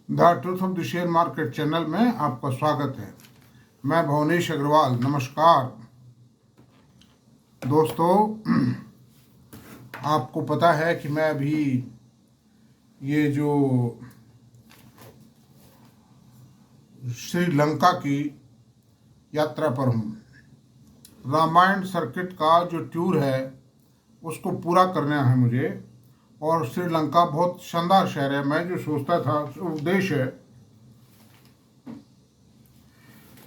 The truth of the share market channel में आपका स्वागत है। मैं भुवनेश अग्रवाल। नमस्कार दोस्तों, आपको पता है कि मैं अभी ये जो श्रीलंका की यात्रा पर हूँ। रामायण सर्किट का जो टूर है उसको पूरा करना है मुझे, और श्रीलंका बहुत शानदार शहर है। मैं जो सोचता था वो देश है,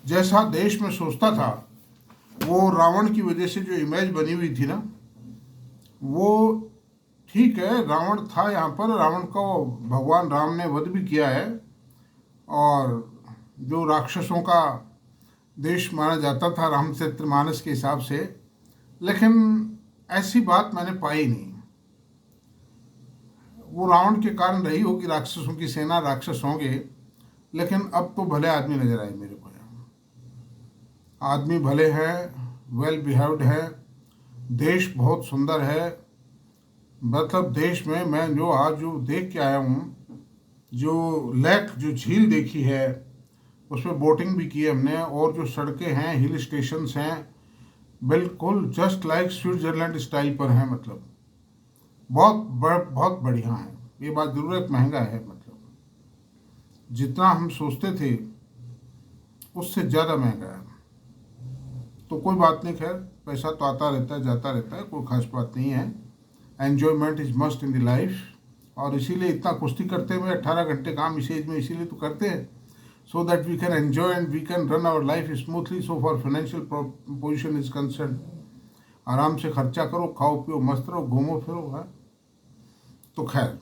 जैसा देश में सोचता था वो रावण की वजह से जो इमेज बनी हुई थी ना, वो ठीक है। रावण था यहाँ पर, रावण को भगवान राम ने वध भी किया है, और जो राक्षसों का देश माना जाता था रामचरितमानस के हिसाब से, लेकिन ऐसी बात मैंने पाई नहीं। वो रावण के कारण रही होगी, राक्षसों की सेना, राक्षस होंगे, लेकिन अब तो भले आदमी नजर आए मेरे को। आदमी भले हैं, वेल बिहेव्ड है, देश बहुत सुंदर है। मतलब देश में मैं जो आज जो देख के आया हूँ, जो लेक, जो झील देखी है, उसमें बोटिंग भी की है हमने, और जो सड़कें हैं, हिल स्टेशंस हैं, बिल्कुल जस्ट लाइक स्विट्जरलैंड स्टाइल पर हैं। मतलब बहुत बढ़िया है। ये बात जरूर है, महंगा है। मतलब जितना हम सोचते थे उससे ज़्यादा महंगा है। तो कोई बात नहीं, खैर पैसा तो आता रहता है, जाता रहता है, कोई खास बात नहीं है। Enjoyment is must in the life, और इसीलिए इतना कुश्ती करते हुए 18 घंटे काम इस एज में इसीलिए तो करते हैं, so that we can enjoy and we can run our life smoothly. So for financial position is concern, आराम से खर्चा करो, खाओ पियो, मस्त रहो, घूमो फिरो है। तो खैर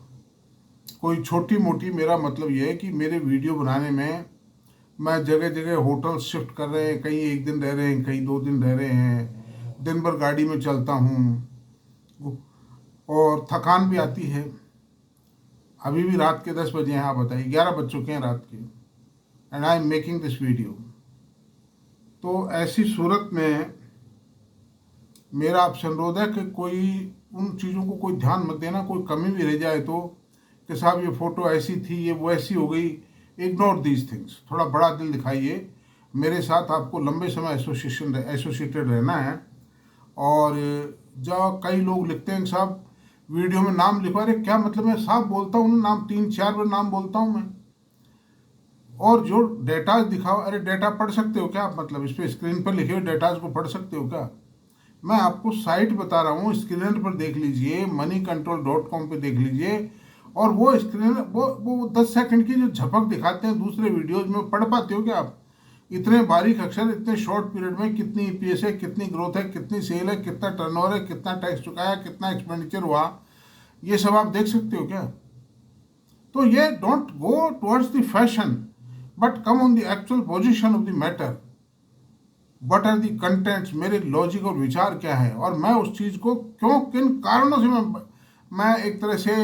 कोई छोटी मोटी, मेरा मतलब ये है कि मेरे वीडियो बनाने में मैं जगह जगह होटल शिफ्ट कर रहे हैं, कहीं एक दिन रह रहे हैं, कहीं 2 दिन रह रहे हैं, दिन भर गाड़ी में चलता हूँ और थकान भी आती है। अभी भी रात के 10 बजे हैं, आप बताइए, 11 बज चुके हैं रात के, and I am making this video. तो ऐसी सूरत में मेरा आपसे अनुरोध है कि कोई उन चीज़ों को कोई ध्यान मत देना। कोई कमी भी रह जाए तो कि साहब ये फ़ोटो ऐसी थी, ये वो ऐसी हो गई, इग्नोर दीज थिंग्स। थोड़ा बड़ा दिल दिखाइए। मेरे साथ आपको लंबे समय एसोसिएटेड रहना है। और जब कई लोग लिखते हैं साहब वीडियो में नाम लिखवा रहे, क्या मतलब? मैं साफ बोलता हूँ नाम, 3-4 बार नाम बोलता हूँ मैं। और जो डेटा दिखाओ, अरे डेटा पढ़ सकते हो क्या आप? मतलब इस पर स्क्रीन पर लिखे हुए डेटाज को पढ़ सकते हो क्या? मैं आपको साइट बता रहा हूँ, स्क्रीन पर देख लीजिए, moneycontrol.com पे देख लीजिए, और वो स्क्रीन वो 10 सेकंड की जो झपक दिखाते हैं दूसरे वीडियोज में, पढ़ पाते हो क्या आप? इतने बारीक अक्षर, इतने शॉर्ट पीरियड में कितनी ईपीएस है, कितनी ग्रोथ है, कितनी सेल है, कितना टर्नओवर है, कितना टैक्स चुकाया, कितना एक्सपेंडिचर हुआ, ये सब आप देख सकते हो क्या? तो ये don't go towards the fashion, but come on the actual position of the matter. What are the contents, मेरे लॉजिक और विचार क्या है, और मैं उस चीज़ को क्यों, किन कारणों से मैं एक तरह से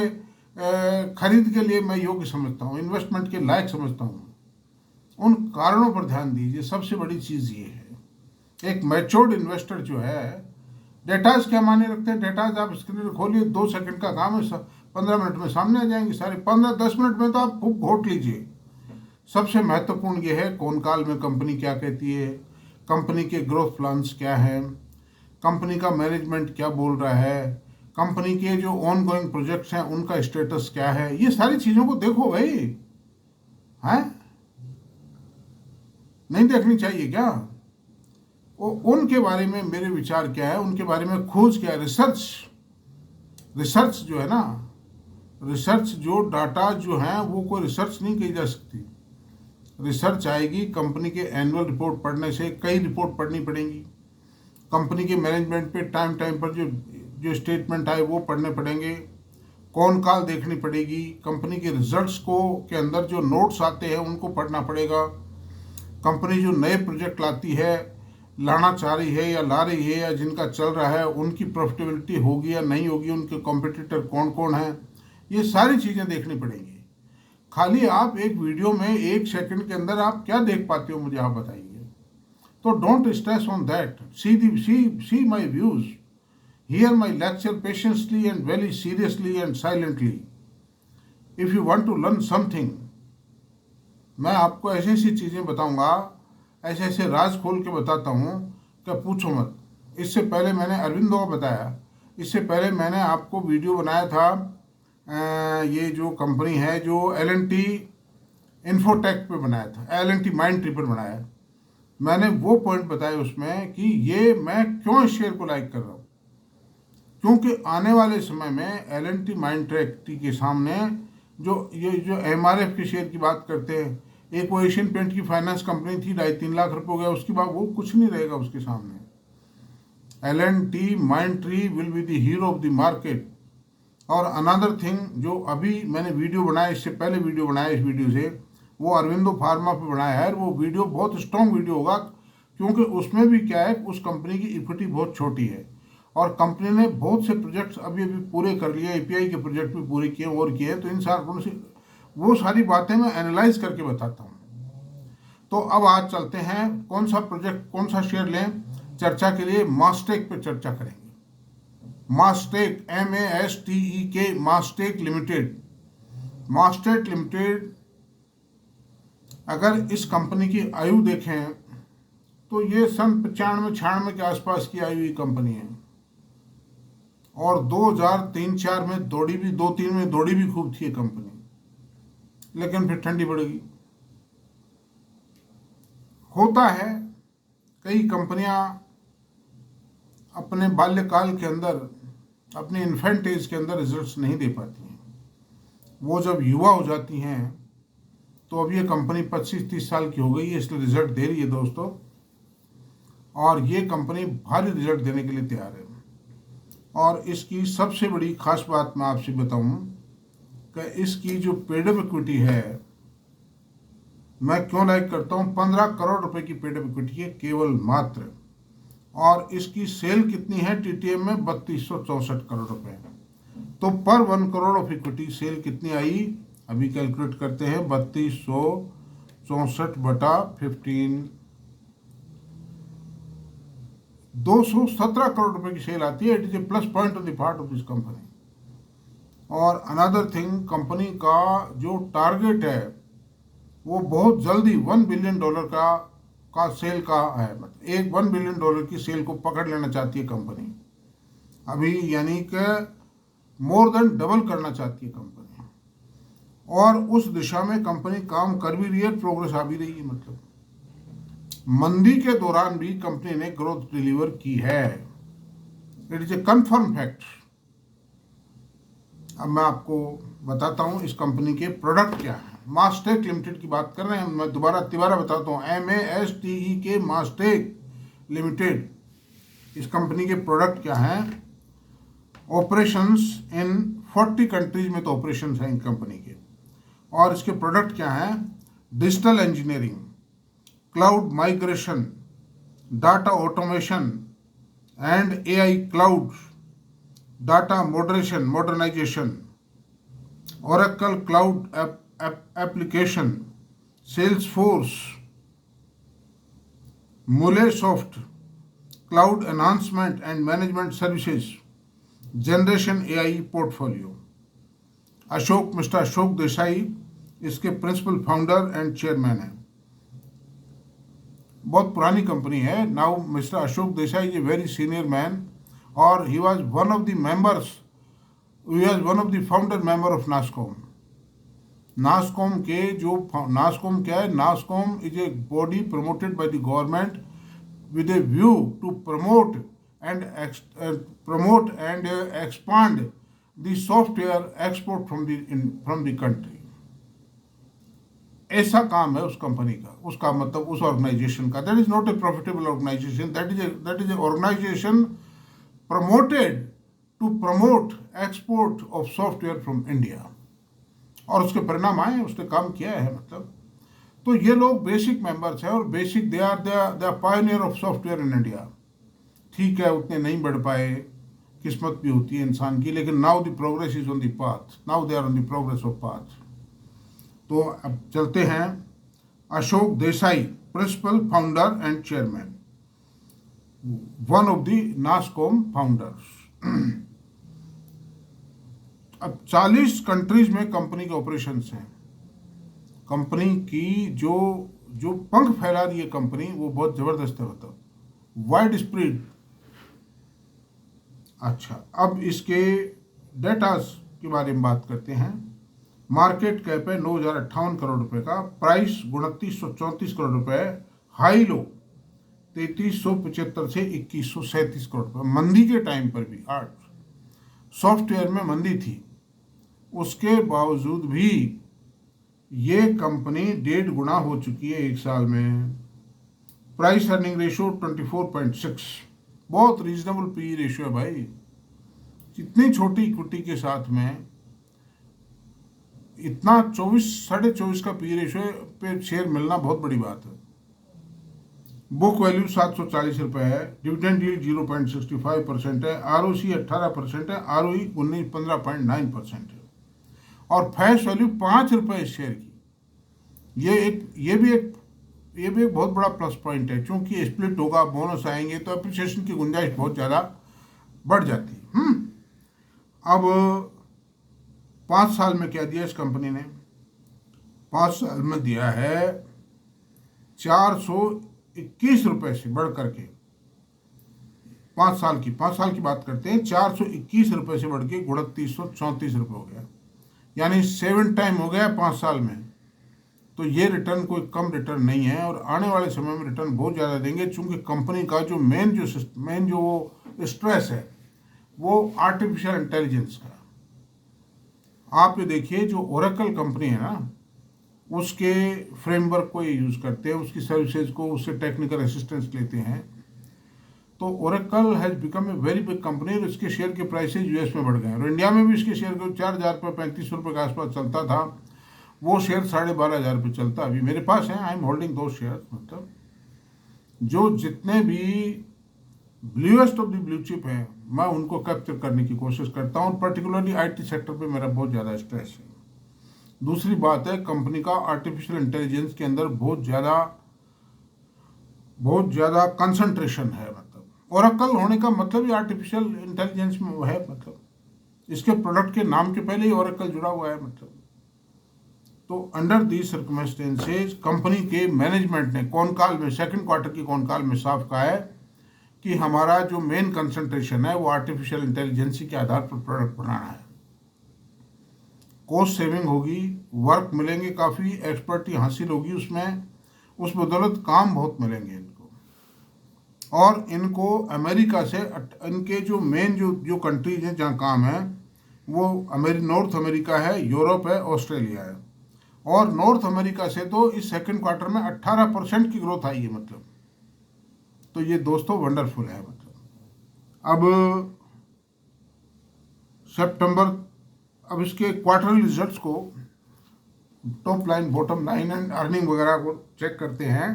खरीद के लिए मैं योग्य समझता हूँ, इन्वेस्टमेंट के लायक समझता हूँ। उन कारणों पर ध्यान दीजिए। सबसे बड़ी चीज़ ये है, एक मैच्योर्ड इन्वेस्टर जो है, डेटाज क्या माने रखते हैं? डेटाज आप स्क्रीन खोलिए, 2 सेकंड का काम है, 15 मिनट में सामने आ जाएंगे सारे। 15-10 मिनट में तो आप खूब घोट लीजिए। सबसे महत्वपूर्ण ये है, कौन काल में कंपनी क्या कहती है, कंपनी के ग्रोथ प्लान्स क्या है, कंपनी का मैनेजमेंट क्या बोल रहा है, कंपनी के जो ऑन गोइंग प्रोजेक्ट्स हैं उनका स्टेटस क्या है। ये सारी चीज़ों को देखो भाई, हैं? नहीं देखनी चाहिए क्या? उनके बारे में मेरे विचार क्या है, उनके बारे में खोज क्या है, रिसर्च जो है ना, रिसर्च जो डाटा जो है वो कोई रिसर्च नहीं की जा सकती। रिसर्च आएगी कंपनी के एनुअल रिपोर्ट पढ़ने से, कई रिपोर्ट पढ़नी पड़ेंगी। कंपनी के मैनेजमेंट पे टाइम टाइम पर जो स्टेटमेंट आए वो पढ़ने पड़ेंगे, कौन कॉल देखनी पड़ेगी, कंपनी के रिजल्ट्स को के अंदर जो नोट्स आते हैं उनको पढ़ना पड़ेगा। कंपनी जो नए प्रोजेक्ट लाती है, लाना चाह रही है या ला रही है, या जिनका चल रहा है, उनकी प्रॉफिटेबिलिटी होगी या नहीं होगी, उनके कॉम्पिटिटर कौन कौन हैं, ये सारी चीज़ें देखनी पड़ेंगी। खाली आप एक वीडियो में 1 सेकंड के अंदर आप क्या देख पाते हो, मुझे आप बताइए। तो don't stress on that, see my views, hear my lecture patiently and very seriously and silently. If you want to learn something, मैं आपको ऐसी ऐसी चीज़ें बताऊंगा, ऐसे ऐसे राज खोल के बताता हूँ कि पूछो मत। इससे पहले मैंने अरविंदो का बताया, इससे पहले मैंने आपको वीडियो बनाया था ये जो कंपनी है जो L&T इन्फोटेक पे बनाया था, L&T माइंड ट्री पर बनाया। मैंने वो पॉइंट बताए उसमें कि ये मैं क्यों इस शेयर को लाइक कर रहा हूँ, क्योंकि आने वाले समय में L&T माइंड ट्री के सामने जो MRF के शेयर की बात करते हैं, एक वो एशियन पेंट की फाइनेंस कंपनी थी, 2.5-3 लाख रुपये हो गया, उसके बाद वो कुछ नहीं रहेगा उसके सामने। L&T mind tree will be the hero of the market. और अनदर थिंग, जो अभी मैंने वीडियो बनाया, इससे पहले वीडियो बनाया इस वीडियो से, वो अरविंदो फार्मा पे बनाया है। वो वीडियो बहुत स्ट्रॉन्ग वीडियो होगा, क्योंकि उसमें भी क्या है, उस कंपनी की इक्विटी बहुत छोटी है और कंपनी ने बहुत से प्रोजेक्ट्स अभी अभी पूरे कर लिए, API के प्रोजेक्ट भी पूरे किए और किए। तो इन सारी वो सारी बातें मैं एनालाइज करके बताता हूँ। तो अब आज चलते हैं, कौन सा प्रोजेक्ट, कौन सा शेयर लें चर्चा के लिए। मास्टेक पे चर्चा करेंगे। Mastek, MASTEK, Mastek limited. Mastek limited, अगर इस कंपनी की आयु देखें तो ये सन 95-96 के आसपास की आयु की कंपनी है और 2003-04 में दौड़ी भी, 2-3 में दौड़ी भी खूब थी ये कंपनी, लेकिन फिर ठंडी पड़ गई। होता है, कई कंपनियां अपने बाल्यकाल के अंदर, अपने इन्फेंट एज के अंदर रिजल्ट्स नहीं दे पाती हैं। वो जब युवा हो जाती हैं, तो अब ये कंपनी 25-30 साल की हो गई है, इसलिए रिजल्ट दे रही है दोस्तों, और ये कंपनी भारी रिजल्ट देने के लिए तैयार है। और इसकी सबसे बड़ी खास बात मैं आपसे बताऊं कि इसकी जो पेड अप इक्विटी है, मैं क्यों लाइक करता हूं, 15 करोड़ रुपए की पेड अप इक्विटी है केवल मात्र। और इसकी सेल कितनी है TTM में, 3264 करोड़ रुपए। तो पर 1 करोड़ ऑफ इक्विटी सेल कितनी आई, अभी कैलकुलेट करते हैं, 3264 बटा 15, 217 करोड़ रुपए की सेल आती है। It is a plus point of the part of this company. और अनदर थिंग, कंपनी का जो टारगेट है वो बहुत जल्दी $1 बिलियन का सेल का है। मतलब एक $1 बिलियन की सेल को पकड़ लेना चाहती है कंपनी अभी, यानी कि मोर देन डबल करना चाहती है कंपनी, और उस दिशा में कंपनी काम कर भी रही है, प्रोग्रेस आ भी रही है। मतलब मंदी के दौरान भी कंपनी ने ग्रोथ डिलीवर की है। It is a confirm fact. अब मैं आपको बताता हूं इस कंपनी के प्रोडक्ट क्या है। मास्टेक लिमिटेड की बात कर रहे हैं, मैं दोबारा बताता हूं, MASTEK, मास्टेक लिमिटेड। इस कंपनी के प्रोडक्ट क्या हैं, ऑपरेशंस इन 40 कंट्रीज में तो ऑपरेशंस हैं इन कंपनी के। और इसके प्रोडक्ट क्या हैं, digital engineering, cloud migration, data automation and AI cloud, data modernisation, Oracle cloud application, Salesforce, MuleSoft, cloud enhancement and management services, generation AI portfolio. Mister Ashok Desai इसके principal founder and chairman हैं। बहुत पुरानी company है। Now mister Ashok Desai is a very senior man, और he was one of the members, he was one of the founder member of NASSCOM. NASSCOM के जो NASSCOM क्या है, NASSCOM is a body promoted by the government with a view to promote and expand the software export from the country। ऐसा काम है उस company का, उसका मतलब उस ऑर्गेनाइजेशन का। That is not a profitable organisation, that is a organisation promoted to promote export of software from India. और उसके परिणाम आए, उसने काम किया है। मतलब तो ये लोग बेसिक मेंबर्स हैं, और basic they are pioneer of software in India. ठीक है, उतने नहीं बढ़ पाए, किस्मत भी होती है इंसान की, लेकिन now the progress is on the path, now they are on the progress of path. तो अब चलते हैं, Ashok Desai, principal founder and chairman, one of the NASSCOM founders. अब 40 कंट्रीज में कंपनी के ऑपरेशंस हैं। कंपनी की जो जो पंख फैला रही है कंपनी, वो बहुत ज़बरदस्त है, मतलब वाइड स्प्रेड। अच्छा, अब इसके डेटास के बारे में बात करते हैं। मार्केट कैप है 9,058 करोड़ रुपए का, प्राइस 2934 करोड़ रुपए, हाई लो 3375 से 2137 करोड़ रुपए। मंदी के टाइम पर भी, आज सॉफ्टवेयर में मंदी थी, उसके बावजूद भी ये कंपनी 1.5 गुना हो चुकी है एक साल में। प्राइस अर्निंग रेशियो 24.6, बहुत रीजनेबल पी रेशियो है भाई। इतनी छोटी इक्विटी के साथ में इतना 24-24.5 का पी रेशियो पे शेयर मिलना बहुत बड़ी बात है। बुक वैल्यू 740 रुपये है, डिविडेंड यील्ड 0.65% है, ROC 18% है, ROE 15.9% है, और फेस वैल्यू 5 रुपये शेयर की। ये भी एक बहुत बड़ा प्लस पॉइंट है, क्योंकि स्प्लिट होगा, बोनस आएंगे, तो अप्रिसिएशन की गुंजाइश बहुत ज़्यादा बढ़ जाती है। अब 5 साल में क्या दिया इस कंपनी ने? 5 साल में दिया है 421 रुपये से बढ़ करके, 5 साल की बात करते हैं, 421 रुपये से बढ़ के 2934 रुपये हो गया, यानी 7 टाइम हो गया 5 साल में। तो ये रिटर्न कोई कम रिटर्न नहीं है, और आने वाले समय में रिटर्न बहुत ज़्यादा देंगे, चूंकि कंपनी का जो मेन जो स्ट्रेस है वो आर्टिफिशियल इंटेलिजेंस का। आप ये देखिए, जो ओरेकल कंपनी है ना, उसके फ्रेमवर्क को ये यूज़ करते हैं, उसकी सर्विसेज को, उससे टेक्निकल असिस्टेंस लेते हैं। तो Oracle has become a very big company, और इसके शेयर के प्राइसेज यूएस में बढ़ गए हैं, और इंडिया में भी इसके शेयर को 4,000 रुपये 35 रुपये के आसपास चलता था, वो शेयर 12,500 रुपये चलता। अभी मेरे पास है, आई एम होल्डिंग दो शेयर। मतलब जो जितने भी bluest of the blue chip हैं, मैं उनको कैप्चर करने की कोशिश करता हूँ। पर्टिकुलरली आईटी सेक्टर पे मेरा बहुत ज़्यादा स्ट्रेस है। दूसरी बात है, कंपनी का आर्टिफिशियल इंटेलिजेंस के अंदर बहुत ज़्यादा कंसंट्रेशन है। मतलब ओरेकल होने का मतलब ही आर्टिफिशियल इंटेलिजेंस में है, मतलब इसके प्रोडक्ट के नाम के पहले ही ओरेकल जुड़ा हुआ है। मतलब तो अंडर दी सर्कमस्टेंसेज कंपनी के मैनेजमेंट ने कॉनकॉल में, सेकंड क्वार्टर की कॉनकॉल में साफ कहा है कि हमारा जो मेन कंसंट्रेशन है वो आर्टिफिशियल इंटेलिजेंस के आधार पर प्रोडक्ट बनाना है। कॉस्ट सेविंग होगी, वर्क मिलेंगे, काफ़ी एक्सपर्टी हासिल होगी उसमें, उस बदौलत काम बहुत मिलेंगे इनको। और इनको अमेरिका से, इनके जो मेन जो कंट्रीज हैं जहाँ काम है वो नॉर्थ अमेरिका है, यूरोप है, ऑस्ट्रेलिया है। और नॉर्थ अमेरिका से तो इस सेकंड क्वार्टर में 18% की ग्रोथ आई है। मतलब तो ये दोस्तों वंडरफुल है। मतलब अब सितंबर, अब इसके क्वार्टरली रिजल्ट्स को, top line, bottom line and earning वगैरह को चेक करते हैं।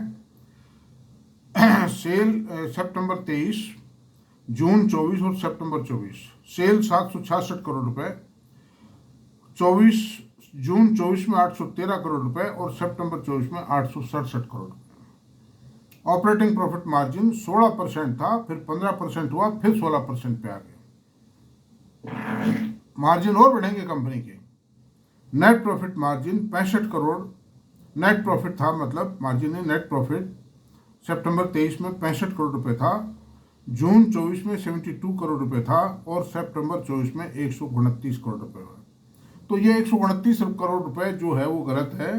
सेल सितंबर 23, जून 24 और सितंबर 24, सेल 766 करोड़ रुपए, 24 जून 24 में 813 करोड़ रुपए और सितंबर 24 में 867 करोड़ रुपए। ऑपरेटिंग प्रॉफिट मार्जिन 16% था, फिर 15% हुआ, फिर 16% पे आ गया। मार्जिन और बढ़ेंगे कंपनी के। Net profit margin 65 crore net profit था, मतलब मार्जिन है, नेट प्रॉफिट सितंबर 23 में 65 करोड़ रुपए था, जून 24 में 72 करोड़ रुपए था, और सितंबर 24 में 129 करोड़ रुपए हुआ। तो ये 129 करोड़ रुपए जो है वो गलत है।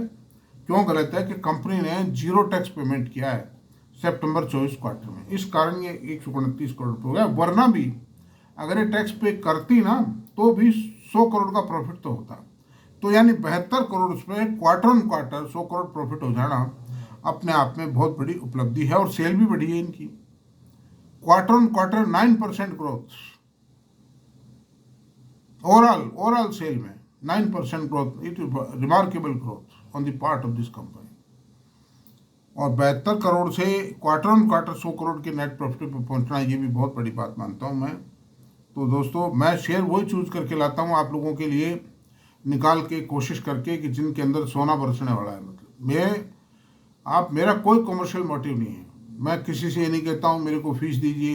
क्यों गलत है? कि कंपनी ने जीरो टैक्स पेमेंट किया है सितंबर 24 क्वार्टर में, इस कारण ये 129 करोड़ रुपये हो गया। वरना भी अगर ये टैक्स पे करती ना तो भी 100 करोड़ का प्रॉफिट तो होता। तो यानी 72 करोड़ उसमें quarter on quarter 100 crore profit हो जाना अपने आप में बहुत बड़ी उपलब्धि है। और सेल भी बढ़ी है इनकी, quarter on quarter 9% growth, overall sale में 9% growth, it is remarkable growth on the part of this company. और 72 करोड़ से क्वार्टर ऑन क्वार्टर 100 करोड़ के नेट प्रॉफिट पर पहुंचना, ये भी बहुत बड़ी बात मानता हूं मैं। तो दोस्तों, मैं शेयर वही चूज करके लाता हूं आप लोगों के लिए, निकाल के, कोशिश करके, कि जिनके अंदर सोना बरसने वाला है। मतलब मेरा कोई कमर्शियल मोटिव नहीं है। मैं किसी से ये नहीं कहता हूँ मेरे को फीस दीजिए,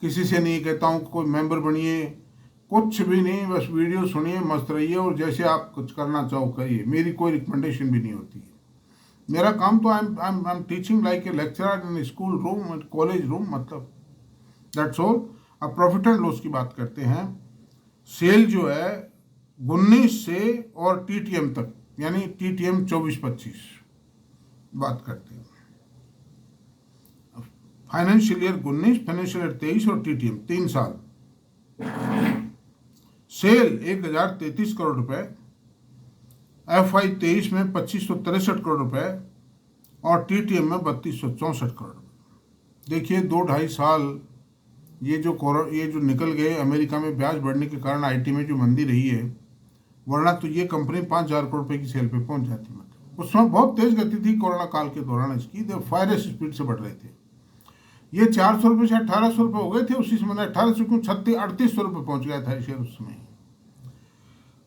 किसी से नहीं कहता हूँ कोई मेंबर बनिए, कुछ भी नहीं, बस वीडियो सुनिए, मस्त रहिए और जैसे आप कुछ करना चाहो करिए। मेरी कोई रिकमेंडेशन भी नहीं होती है। मेरा काम तो I am teaching like a lecturer in school room, college room, मतलब दैट्स ऑल। अब प्रॉफिट एंड लॉस की बात करते हैं। सेल जो है 19 से और टीटीएम तक, यानी टीटीएम 24-25 बात करते हैं। फाइनेंशियल ईयर 19, फाइनेंशियल ईयर 23 और टीटीएम 3 साल। सेल 1033 करोड़ रुपए, FY 23 में 2563 करोड़ रुपए और टीटीएम में 3264 करोड़ रुपए। देखिए 2-2.5 साल ये जो निकल गए। अमेरिका में ब्याज बढ़ने के कारण आईटी में जो मंदी रही है, वरना तो ये कंपनी 5,000 करोड़ रुपए की सेल पे पहुंच जाती। मतलब उस समय बहुत तेज गति थी कोरोना काल के दौरान इसकी, फायर स्पीड से बढ़ रहे थे। ये 400 रुपये से 1,800 रुपये हो गए थे उसी समय। 1,800 क्यों, 3800 रुपये पहुंच गया था शेयर उस समय।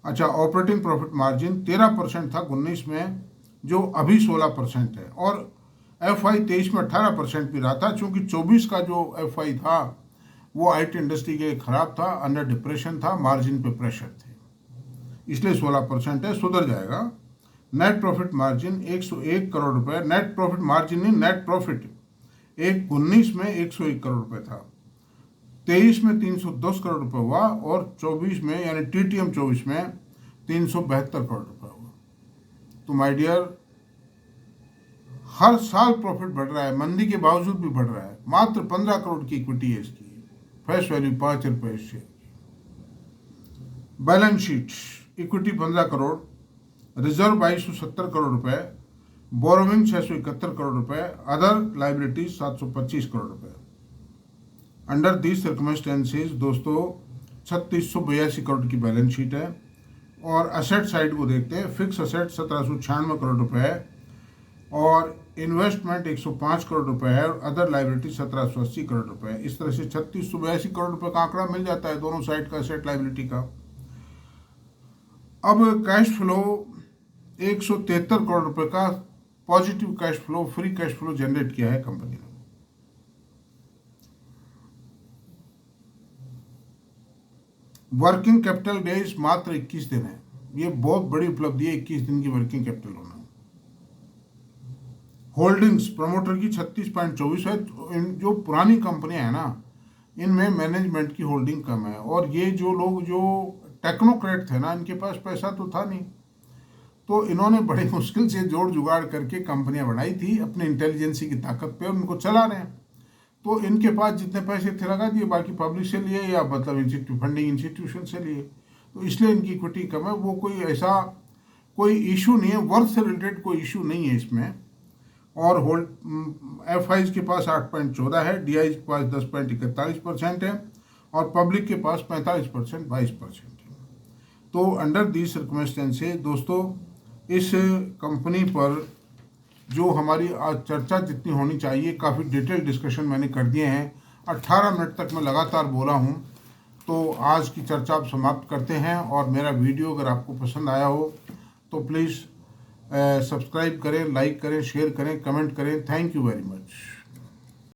अच्छा, ऑपरेटिंग प्रॉफिट मार्जिन 13% था 19 में, जो अभी 16% है, और FY 23 में 18% भी रहा था, चूंकि 24 का जो FY था वो आईटी इंडस्ट्री के खराब था, अंडर डिप्रेशन था, मार्जिन पे प्रेशर थे, इसलिए 16% है, सुधर जाएगा। नेट प्रॉफिट मार्जिन 101 करोड़ रुपए, नेट प्रॉफिट मार्जिन नहीं, नेट प्रॉफिट 19 में 101 करोड़ रुपए था, 23 में 310 करोड़ रुपए हुआ और 24 में यानी टीटीएम 24 में 372 करोड़ रुपए हुआ। तो माय डियर, हर साल प्रॉफिट बढ़ रहा है, मंदी के बावजूद भी बढ़ रहा है। मात्र 15 करोड़ की इक्विटी है इसकी, फेस वैल्यू 5 रुपये share. Balance sheet, equity 15 crore, reserve 2270 crore रुपए, बोरोविंग 671 करोड़ रुपए, अदर लाइबिलिटीज 725 करोड़ रुपए। अंडर दीज सर्कमस्टेंसेज दोस्तों 3682 करोड़ की बैलेंस शीट है। और असेट साइड को देखते हैं। फिक्स असेट 1796 करोड़ रुपए है और इन्वेस्टमेंट 105 करोड़ रुपए है और अदर लाइबिलिटी 1780 करोड़ रुपए है। इस तरह से 3682 करोड़ रुपए का आंकड़ा मिल जाता है दोनों साइड का असेट लाइबिलिटी का। अब कैश फ्लो 173 करोड़ रुपए का positive cash flow, free cash flow generate किया है कंपनी ने। वर्किंग कैपिटल डेज मात्र 21 दिन है। ये बहुत बड़ी उपलब्धि है, 21 दिन की वर्किंग कैपिटल होना। होल्डिंग्स प्रमोटर की 36.24 है। जो पुरानी कंपनियां हैं ना, इनमें मैनेजमेंट की होल्डिंग कम है और ये जो लोग जो टेक्नोक्रेट थे ना, इनके पास पैसा तो था नहीं, तो इन्होंने बड़ी मुश्किल से जोड़ जुगाड़ करके कंपनियां बनाई थी अपनी इंटेलिजेंसी की ताकत पे, उनको चला रहे हैं। तो इनके पास जितने पैसे थे लगा दिए, बाकी पब्लिक से लिए या मतलब फंडिंग इंस्टीट्यूशन से लिए, तो इसलिए इनकी इक्विटी कम है। वो कोई ऐसा कोई इशू नहीं है, वर्थ से रिलेटेड कोई इशू नहीं है इसमें। और होल्ड एफआईज के पास 8.14 है, डीआईज के पास 10.41% है और पब्लिक के पास 45% 22% है। तो अंडर दी सर्कमस्टेंसेस दोस्तों, इस कंपनी पर जो हमारी आज चर्चा जितनी होनी चाहिए, काफ़ी डिटेल डिस्कशन मैंने कर दिए हैं। 18 मिनट तक मैं लगातार बोला हूँ। तो आज की चर्चा आप समाप्त करते हैं और मेरा वीडियो अगर आपको पसंद आया हो तो प्लीज़ सब्सक्राइब करें, लाइक करें, शेयर करें, कमेंट करें। Thank you very much.